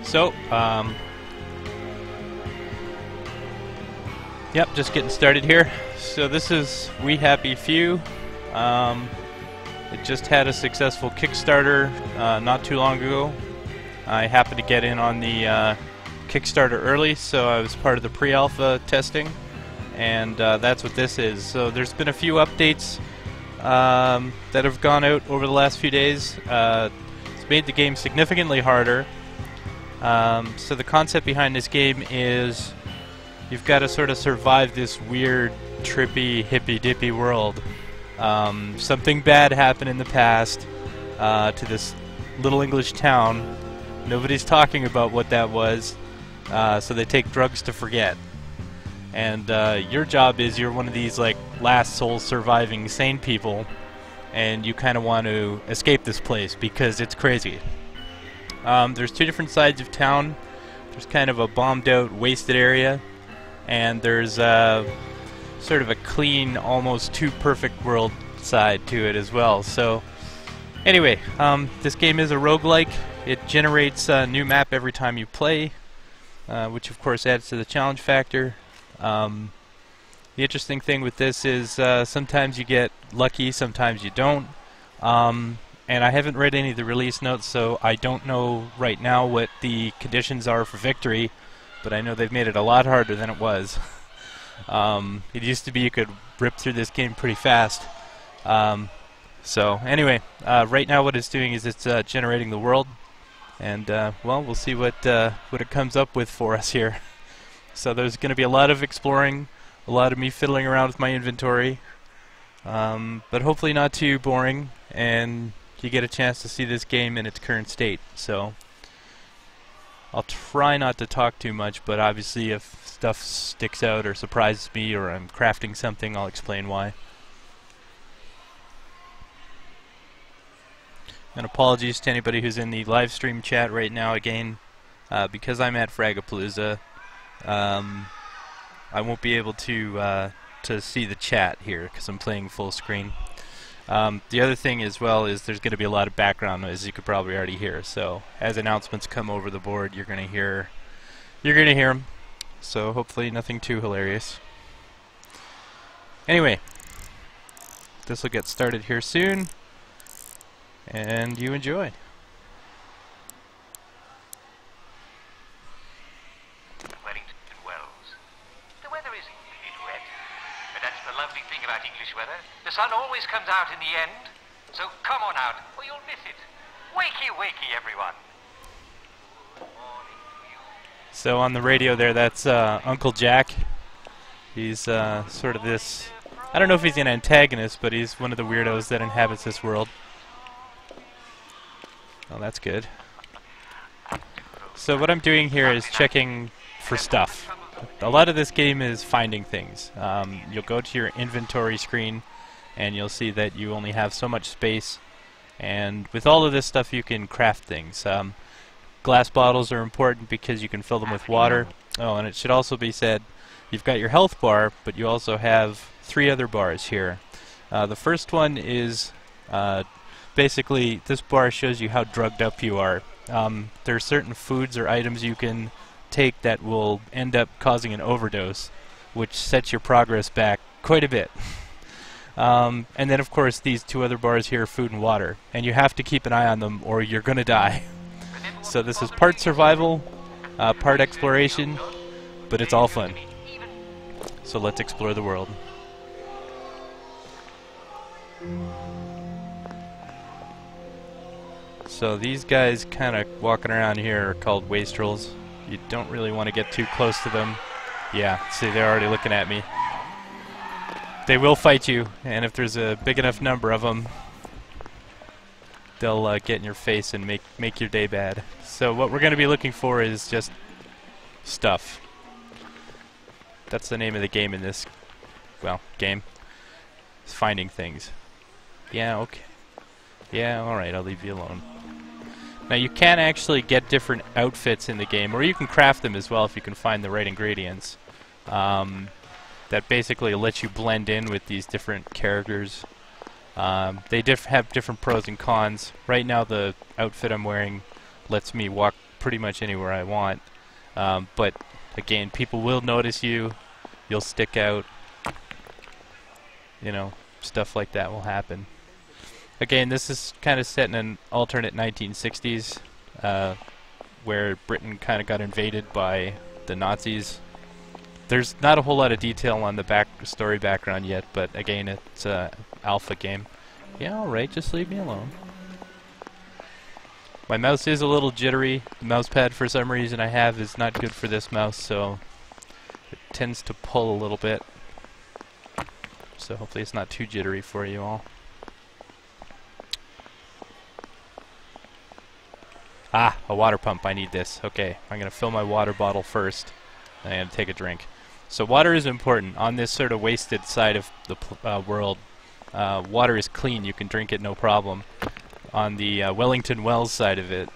So, yep, just getting started here. So this is We Happy Few. It just had a successful Kickstarter not too long ago. I happened to get in on the Kickstarter early, so I was part of the pre-alpha testing, and that's what this is. So there's been a few updates that have gone out over the last few days. It's made the game significantly harder. So the concept behind this game is you've got to sort of survive this weird, trippy, hippy-dippy world. Something bad happened in the past to this little English town. Nobody's talking about what that was, so they take drugs to forget. And your job is you're one of these like last soul surviving sane people, and you kind of want to escape this place because it's crazy. There's two different sides of town. There's kind of a bombed out, wasted area, and there's sort of a clean, almost too perfect world side to it as well. So anyway, this game is a roguelike. It generates a new map every time you play, which of course adds to the challenge factor. The interesting thing with this is sometimes you get lucky, sometimes you don't. And I haven't read any of the release notes, so I don't know right now what the conditions are for victory, but I know they've made it a lot harder than it was. It used to be you could rip through this game pretty fast. So anyway, right now what it's doing is it's generating the world, and well, we'll see what it comes up with for us here. So there's going to be a lot of exploring, a lot of me fiddling around with my inventory, but hopefully not too boring, and you get a chance to see this game in its current state. So I'll try not to talk too much, but obviously if stuff sticks out or surprises me or I'm crafting something, I'll explain why. And apologies to anybody who's in the live stream chat right now. Again, because I'm at Fragapalooza, I won't be able to see the chat here because I'm playing full screen. The other thing as well is there's going to be a lot of background noise, you could probably already hear. So as announcements come over the board, you're going to hear them. So hopefully nothing too hilarious. Anyway, this will get started here soon, and you enjoy. Wellington Wells. The weather is a bit wet, but that's the lovely thing about English weather. The sun always comes out in the end, so come on out or you'll miss it. Wakey, wakey, everyone. So on the radio there, that's Uncle Jack. He's sort of this, I don't know if he's an antagonist, but he's one of the weirdos that inhabits this world. Oh, that's good. So what I'm doing here is checking for stuff. A lot of this game is finding things. You'll go to your inventory screen and you'll see that you only have so much space, and with all of this stuff you can craft things. Glass bottles are important because you can fill them with water. Oh, and it should also be said, you've got your health bar, but you also have 3 other bars here. The first one is basically, this bar shows you how drugged up you are. There are certain foods or items you can take that will end up causing an overdose, which sets your progress back quite a bit. And then of course these 2 other bars here are food and water, and you have to keep an eye on them or you're gonna die. So this is part survival, part exploration, but it's all fun. So let's explore the world. So these guys kind of walking around here are called wastrels. You don't really want to get too close to them. Yeah, see, they're already looking at me. They will fight you, and if there's a big enough number of them, they'll get in your face and make your day bad. So what we're going to be looking for is just stuff. That's the name of the game in this, well, game. It's finding things. Yeah, okay. Yeah, alright, I'll leave you alone. Now you can actually get different outfits in the game, or you can craft them as well if you can find the right ingredients. That basically lets you blend in with these different characters. They have different pros and cons. Right now the outfit I'm wearing lets me walk pretty much anywhere I want. But again, people will notice you. You'll stick out. You know, stuff like that will happen. Again, this is kind of set in an alternate 1960s, where Britain kind of got invaded by the Nazis. There's not a whole lot of detail on the story background yet, but again, it's an alpha game. Yeah, alright, just leave me alone. My mouse is a little jittery. The mouse pad, for some reason I have, is not good for this mouse, so it tends to pull a little bit. So hopefully it's not too jittery for you all. Ah, a water pump. I need this. Okay, I'm going to fill my water bottle first, and I'm going to take a drink. So water is important. On this sort of wasted side of the world, water is clean. You can drink it no problem. On the Wellington Wells side of it,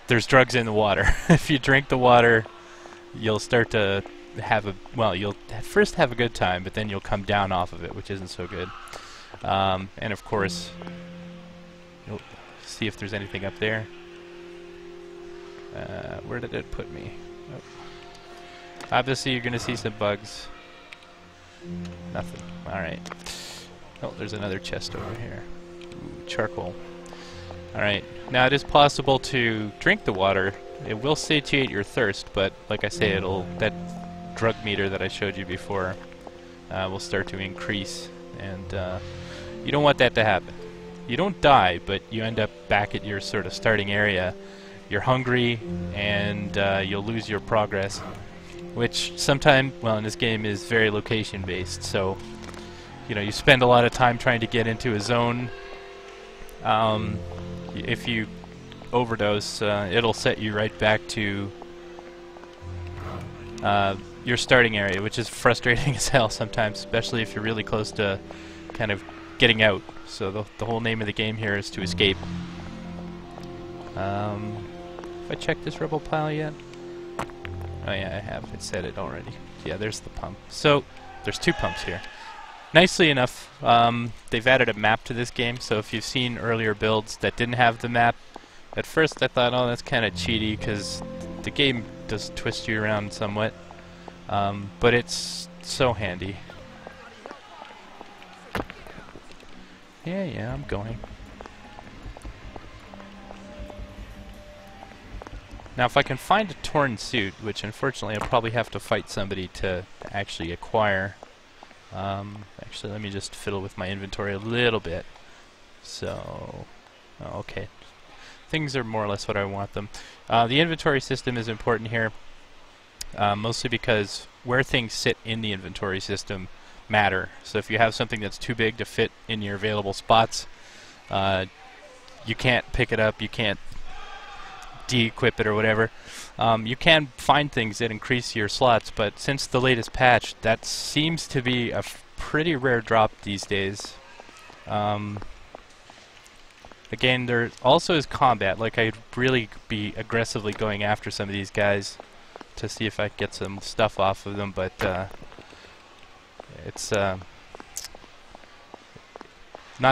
there's drugs in the water. If you drink the water, you'll start to you'll first have a good time, but then you'll come down off of it, which isn't so good. And of course, you'll see if there's anything up there. Where did it put me? Oh. Obviously, you're going to see some bugs. Nothing. Alright. Oh, there's another chest over here. Ooh, charcoal. Alright. Now, it is possible to drink the water. It will satiate your thirst, but like I say, that drug meter that I showed you before will start to increase, and you don't want that to happen. You don't die, but you end up back at your sort of starting area. You're hungry, and you'll lose your progress, which sometimes, well, in this game is very location based, so you know, you spend a lot of time trying to get into a zone. If you overdose, it'll set you right back to your starting area, which is frustrating as hell sometimes, especially if you're really close to kind of getting out. So the whole name of the game here is to escape. Have I checked this rubble pile yet? Oh yeah, I have. It said it already. Yeah, there's the pump. So there's two pumps here. Nicely enough, they've added a map to this game, so if you've seen earlier builds that didn't have the map, at first I thought, oh, that's kind of cheaty, because the game does twist you around somewhat, but it's so handy. Yeah, I'm going. Now, if I can find a torn suit, which unfortunately I'll probably have to fight somebody to actually acquire. Actually, let me just fiddle with my inventory a little bit. So, okay. Things are more or less what I want them. The inventory system is important here, mostly because where things sit in the inventory system matter. So if you have something that's too big to fit in your available spots, you can't pick it up, you can't de-equip it or whatever. You can find things that increase your slots, but since the latest patch, that seems to be a pretty rare drop these days. Again, there also is combat. Like, I'd really be aggressively going after some of these guys to see if I can get some stuff off of them, but it's not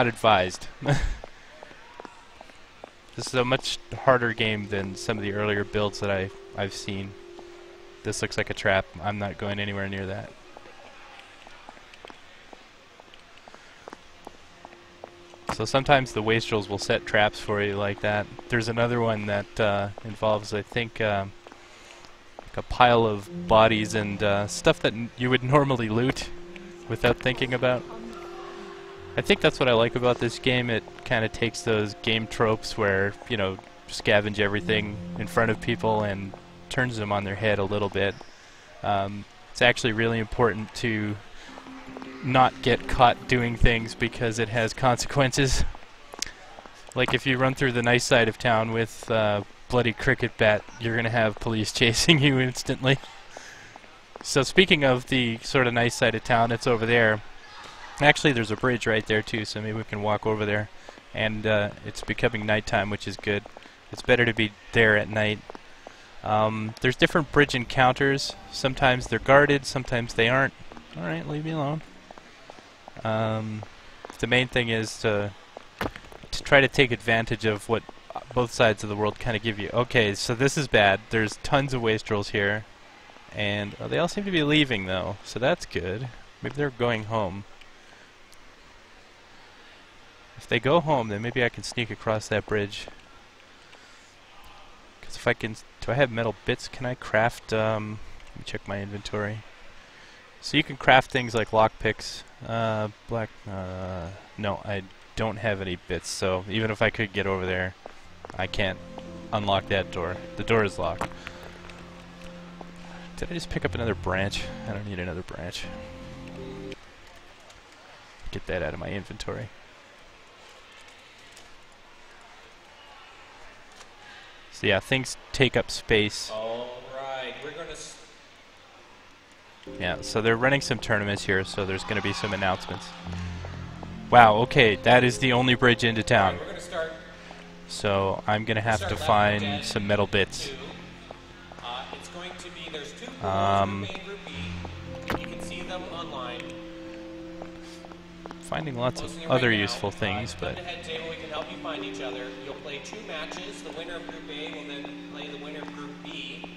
advised. This is a much harder game than some of the earlier builds that I've seen. This looks like a trap. I'm not going anywhere near that. So sometimes the wastrels will set traps for you like that. There's another one that involves, I think, like a pile of bodies and stuff that you would normally loot without thinking about. I think that's what I like about this game. It kind of takes those game tropes where, you know, scavenge everything in front of people and turns them on their head a little bit. It's actually really important to not get caught doing things because it has consequences. Like if you run through the nice side of town with bloody cricket bat, you're going to have police chasing you instantly. So speaking of the sort of nice side of town, it's over there. Actually, there's a bridge right there too, so maybe we can walk over there. And it's becoming nighttime, which is good. It's better to be there at night. There's different bridge encounters. Sometimes they're guarded, sometimes they aren't. Alright, leave me alone. The main thing is to try to take advantage of what both sides of the world kind of give you. Okay, so this is bad. There's tons of wastrels here, and they all seem to be leaving though, so that's good. Maybe they're going home. If they go home, then maybe I can sneak across that bridge. Because if I can, do I have metal bits? Can I craft? Let me check my inventory. So you can craft things like lockpicks. No, I don't have any bits. So even if I could get over there, I can't unlock that door. The door is locked. Did I just pick up another branch? I don't need another branch. Get that out of my inventory. So yeah, things take up space. Alright, we're gonna... Yeah, so they're running some tournaments here, so there's gonna be some announcements. Wow, okay, that is the only bridge into town. We're gonna start... So I'm gonna have to find some metal bits. It's going to be, there's two main Group B. You can see them online. Finding lots of other useful things, but... Head table, we can help you find each other. You'll play 2 matches. The winner of Group A will then play the winner of Group B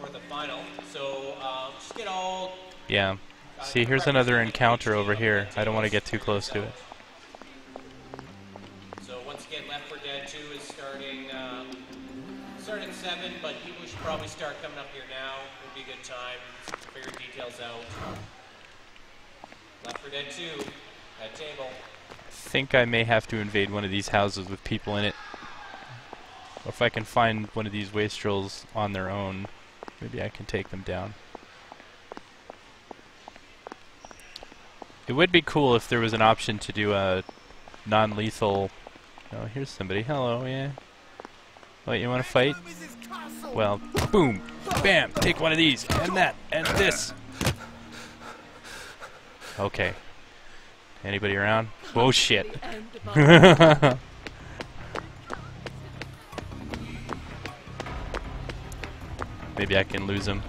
for the final. So, just get all... Yeah. See, here's another encounter over here. I don't want to get too close to it. So, once again, Left 4 Dead 2 is starting... start at 7, but people should probably start coming up here now. It would be a good time. Figure details out. Left 4 Dead 2. That table. I think I may have to invade one of these houses with people in it. Or if I can find one of these wastrels on their own, maybe I can take them down. It would be cool if there was an option to do a non-lethal... Oh, here's somebody. Hello, yeah. What, you want to fight? Well, boom! Bam! Take one of these, and that, and this! Okay. Anybody around? Whoa, shit. Maybe I can lose him.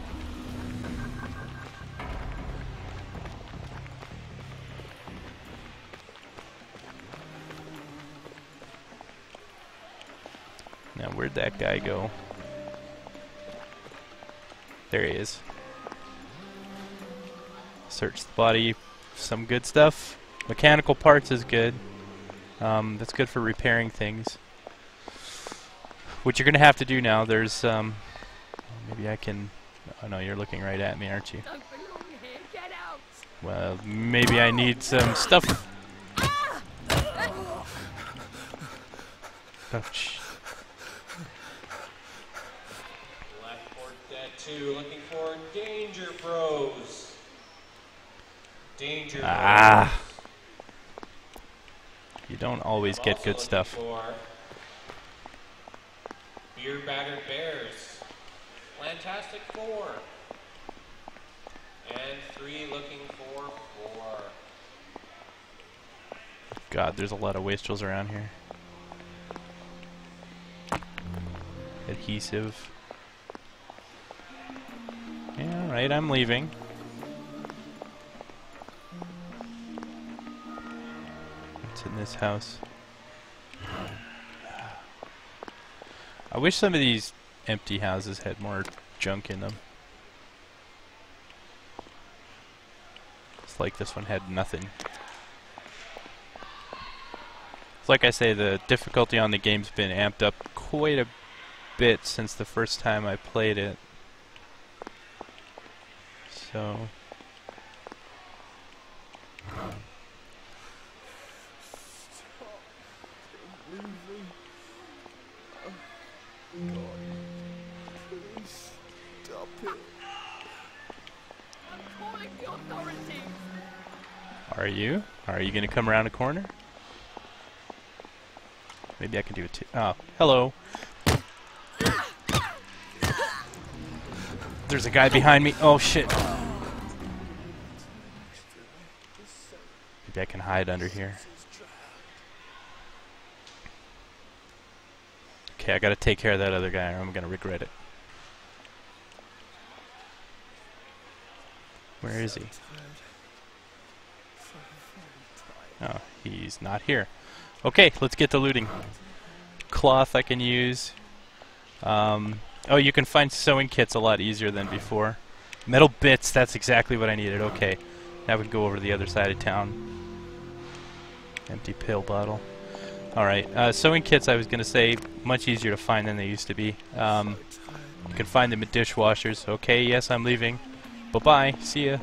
Now, where'd that guy go? There he is. Search the body. Some good stuff. Mechanical parts is good. That's good for repairing things. What you're going to have to do now, there's... maybe I can... Oh no, you're looking right at me, aren't you? Don't belong here. Get out. Well, maybe I need some stuff. Ouch. Left 4 Dead 2 looking for Danger Bros. Danger Bros. You don't always get good stuff. Beer Battered Bears. Fantastic 4. And 3 looking for 4. God, there's a lot of wastrels around here. Adhesive. Yeah, alright, I'm leaving. What's in this house? I wish some of these empty houses had more junk in them. It's like this one had nothing. It's like I say, the difficulty on the game's been amped up quite a bit since the first time I played it. So... Are you? Are you going to come around a corner? Maybe I can do it too. Oh, hello. There's a guy behind me. Oh, shit. Maybe I can hide under here. Okay, I gotta take care of that other guy or I'm gonna regret it. Where is he? Oh, he's not here. Okay, let's get to looting. cloth I can use. Oh, you can find sewing kits a lot easier than before. Metal bits, that's exactly what I needed. Okay, now we can go over to the other side of town. Empty pill bottle. Alright, sewing kits, I was going to say, much easier to find than they used to be. You can find them at dishwashers. Okay, yes, I'm leaving. Bye-bye, see ya.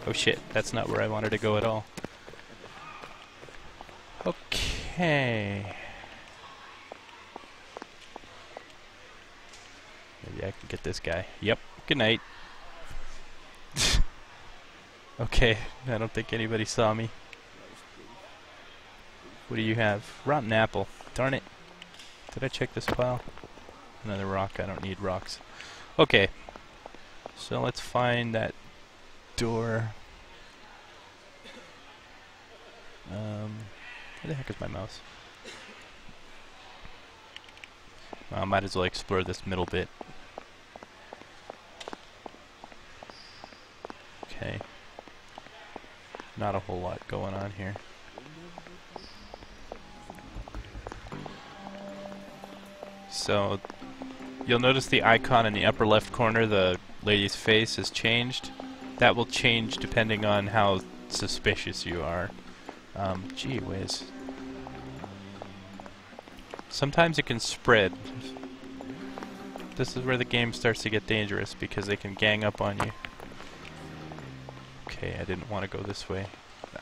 Oh shit, that's not where I wanted to go at all. Okay. Maybe I can get this guy. Yep, good night. Okay, I don't think anybody saw me. What do you have? Rotten apple. Darn it. Did I check this pile? Another rock. I don't need rocks. Okay. So let's find that door. Where the heck is my mouse? I might as well explore this middle bit. Okay. Not a whole lot going on here. So, you'll notice the icon in the upper left corner, the lady's face, has changed. That will change depending on how suspicious you are. Gee whiz. Sometimes it can spread. This is where the game starts to get dangerous because they can gang up on you. Okay, I didn't want to go this way.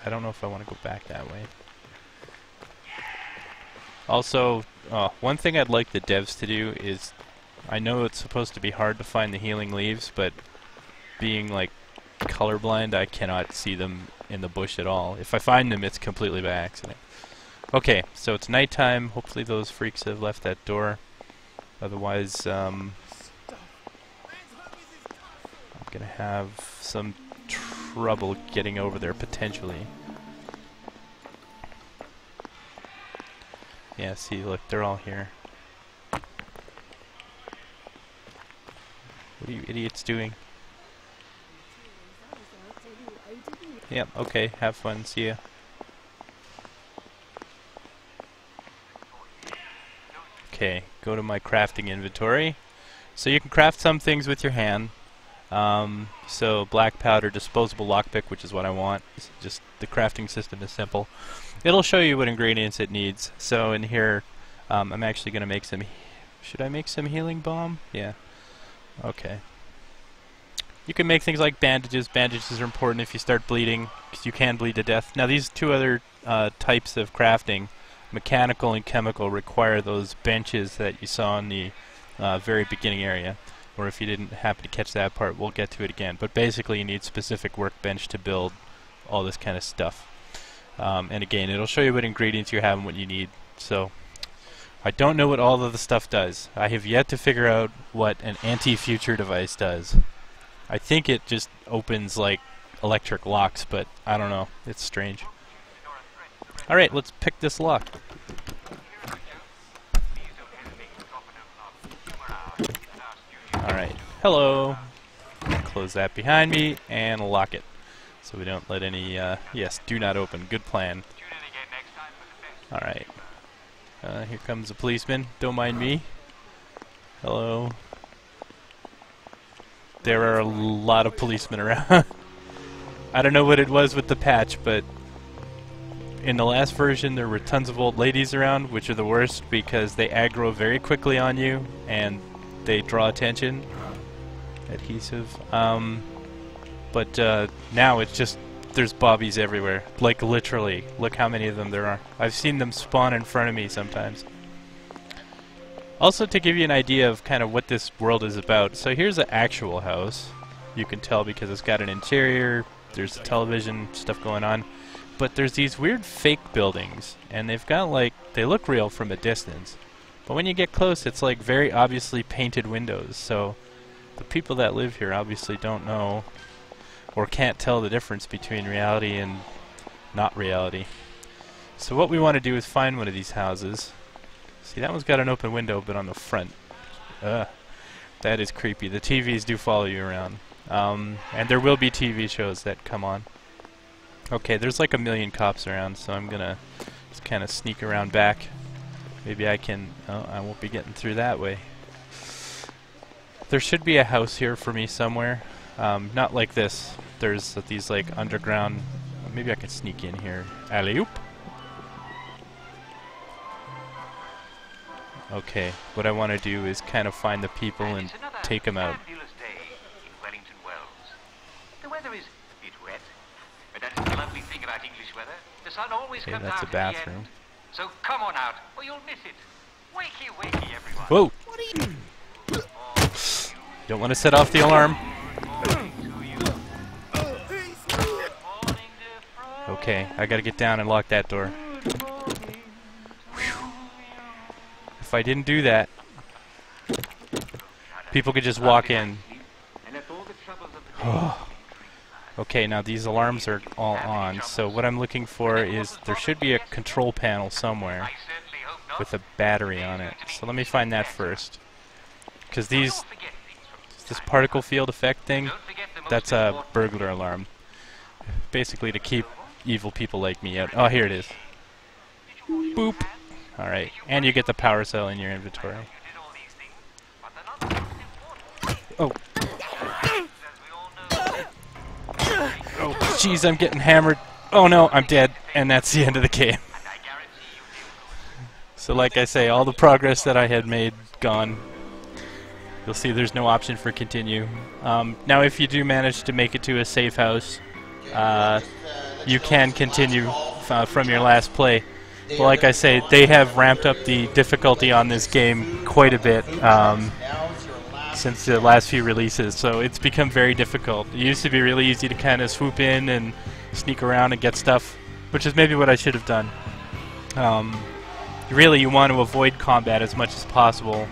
I don't know if I want to go back that way. Also, one thing I'd like the devs to do is, I know it's supposed to be hard to find the healing leaves, but being like colorblind, I cannot see them in the bush at all. If I find them, it's completely by accident. Okay, so it's nighttime. Hopefully those freaks have left that door. Otherwise, I'm gonna have some trouble getting over there potentially. Yeah, see, look, they're all here. What are you idiots doing? Yep, okay, have fun, see ya. Okay, go to my crafting inventory. So you can craft some things with your hand. So black powder, disposable lockpick, which is what I want. It's just the crafting system is simple. It'll show you what ingredients it needs. So in here, I'm actually going to make some... Should I make some healing balm? Yeah. Okay. You can make things like bandages. Bandages are important if you start bleeding, because you can bleed to death. Now these two other types of crafting, mechanical and chemical, require those benches that you saw in the very beginning area. Or if you didn't happen to catch that part, we'll get to it again. But basically you need specific workbench to build all this kind of stuff. And again, it'll show you what ingredients you have and what you need. So, I don't know what all of the stuff does. I have yet to figure out what an anti-future device does. I think it just opens like electric locks, but I don't know. It's strange. Alright, let's pick this lock. Alright, hello. Close that behind me and lock it. So we don't let any, yes, do not open. Good plan. Alright. Here comes a policeman. Don't mind me. Hello. There are a lot of policemen around. I don't know what it was with the patch, but in the last version there were tons of old ladies around, which are the worst because they aggro very quickly on you and they draw attention. Adhesive. But now it's just, there's bobbies everywhere. Like literally. Look how many of them there are. I've seen them spawn in front of me sometimes. Also, to give you an idea of kind of what this world is about, so here's an actual house. You can tell because it's got an interior, there's a television, stuff going on. But there's these weird fake buildings, and they've got like, they look real from a distance. But when you get close, it's like very obviously painted windows, so the people that live here obviously don't know or can't tell the difference between reality and not reality. So what we want to do is find one of these houses. See, that one's got an open window, but on the front. That is creepy. The TVs do follow you around. And there will be TV shows that come on. Okay, there's like a million cops around, so I'm gonna just kind of sneak around back. Maybe I can... Oh, I won't be getting through that way. There should be a house here for me somewhere. Not like this. There's these like underground... Maybe I can sneak in here. Alley-oop! Okay, what I want to do is kind of find the people and take them out. Fabulous day in Wellington Wells. The weather is a bit wet, but that's the lovely thing about English weather. The sun always Okay, comes that's out a in bathroom. the end. So come on out, or you'll miss it. Wakey, wakey, everyone. Whoa! Don't want to set off the alarm. Okay, I gotta get down and lock that door. If I didn't do that, people could just walk in. Okay, now these alarms are all on, so what I'm looking for is there should be a control panel somewhere with a battery on it. So let me find that first. Because this particle field effect thing, that's a burglar alarm. Basically to keep evil people like me out. Oh, here it is. Boop! Alright, and you get the power cell in your inventory. Oh. Oh, jeez, I'm getting hammered. Oh no, I'm dead. And that's the end of the game. So like I say, all the progress that I had made, gone. You'll see there's no option for continue. Now if you do manage to make it to a safe house, you can continue from your last play. Well, like I say, they have ramped up the difficulty on this game quite a bit since the last few releases, so it's become very difficult. It used to be really easy to kind of swoop in and sneak around and get stuff, which is maybe what I should have done. Really, you want to avoid combat as much as possible,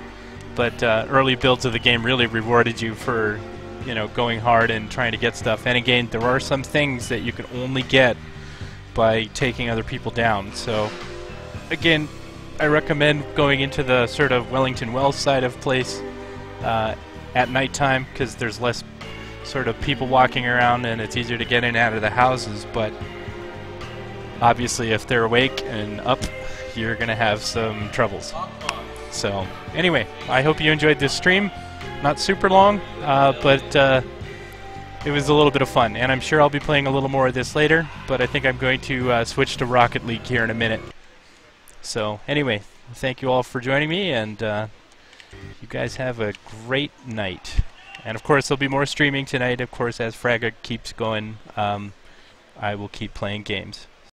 but early builds of the game really rewarded you for, you know, going hard and trying to get stuff. And again, there are some things that you can only get by taking other people down. So, again, I recommend going into the sort of Wellington Wells side of place at nighttime, because there's less sort of people walking around and it's easier to get in and out of the houses. But obviously, if they're awake and up, you're going to have some troubles. So, anyway, I hope you enjoyed this stream. Not super long, but it was a little bit of fun, and I'm sure I'll be playing a little more of this later, but I think I'm going to switch to Rocket League here in a minute. So, anyway, thank you all for joining me, and you guys have a great night. And, of course, there'll be more streaming tonight, of course, as Fragga keeps going. I will keep playing games.